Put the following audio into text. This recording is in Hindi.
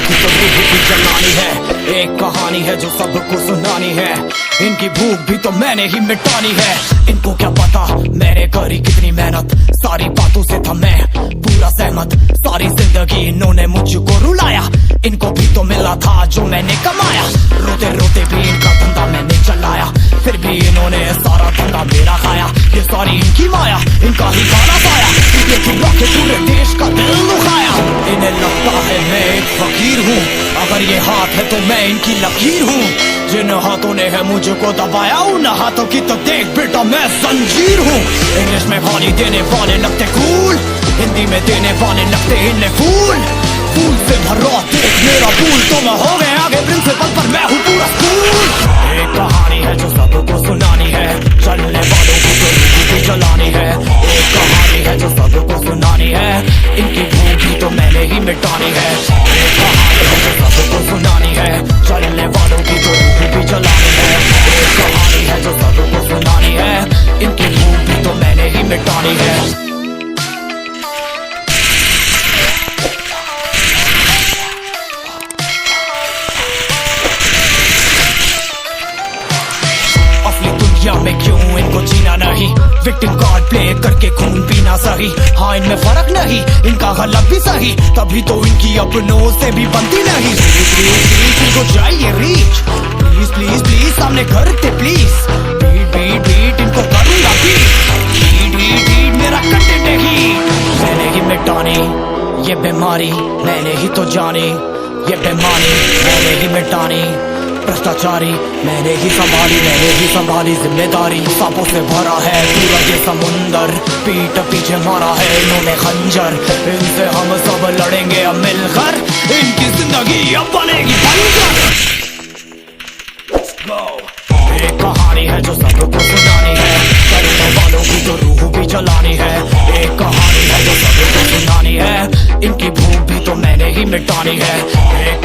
की तो रूह भी जलानी है। एक कहानी है जो सबको सुनानी है, इनकी भूख भी तो मैंने ही मिटानी है। इनको क्या पता मैंने करी कितनी मेहनत, सारी बातों से था मैं पूरा सहमत। सारी जिंदगी इन्होंने मुझको रुलाया, इनको भी तो मिला था जो मैंने कमाया। रोते रोते भी इनका धंधा मैंने चलाया, फिर भी इन्होंने सारा धंधा मेरा खाया। ये सारी इनकी माया, इनका ही गाना पाया, ये चुरा के पूरे देश का दिल दुखाया। इन्हें लगता है मैं एक फकीर हूँ, अगर ये हाथ है तो मैं इनकी लकीर हूँ। जिन हाथों ने है मुझको दबाया, उन हाथों की तो देख बेटा मैं जंजीर हूँ। इंग्लिश में गाली देने वाले लगते कूल, हिंदी में देने वाले लगते इन्हें फूल। फूल से भरो देख मेरा फूल, तो मैं हो गए आगे प्रिंसिपल पर मैं हूँ पूरा स्कूल। एक कहानी है जो सबको सुनानी है, चलने वालों की तो रूह भी जलानी है। एक कहानी है जो सबको सुनानी है, इनकी भूख भी तो मैंने ही मिटानी है। एक कहानी है जो सबको सुनानी है, चलने वालों की तो रूह भी जलानी है। एक कहानी है जो सबको सुनानी है, इनकी भूख भी तो मैंने ही मिटानी है। में क्यों इनको जीना नहीं, विक्टिम कार्ड प्ले करके खून पीना सही। हाँ इनमें फर्क नहीं, इनका गलत भी सही, तभी तो इनकी अपनों से भी बनती नहीं। इनको चाहिए रीच, प्लीज प्लीज प्लीज सामने करते प्लीज। बीट बीट बीट इनको करूंगा बीट, बीट बीट बीट मेरा कंटेंट ही मैंने ही मिटानी। ये बीमारी मैंने ही तो जानी, ये बेमानी मैंने ही मिटानी। भ्रष्टाचारी मैंने ही संभाली जिम्मेदारी। सांपों से भरा है पूरा ये समुंदर, पीठ पीछे मारा है इन्होंने खंजर। इनसे हम सब लड़ेंगे अब मिलकर, इनकी जिंदगी अब बनेगी बंजर। एक कहानी है जो सबको सुनानी है, करने वालों की तो रूह भी जलानी है। एक कहानी है जो सबको सुनानी है, इनकी भूख भी तो मैंने ही मिटानी है। एक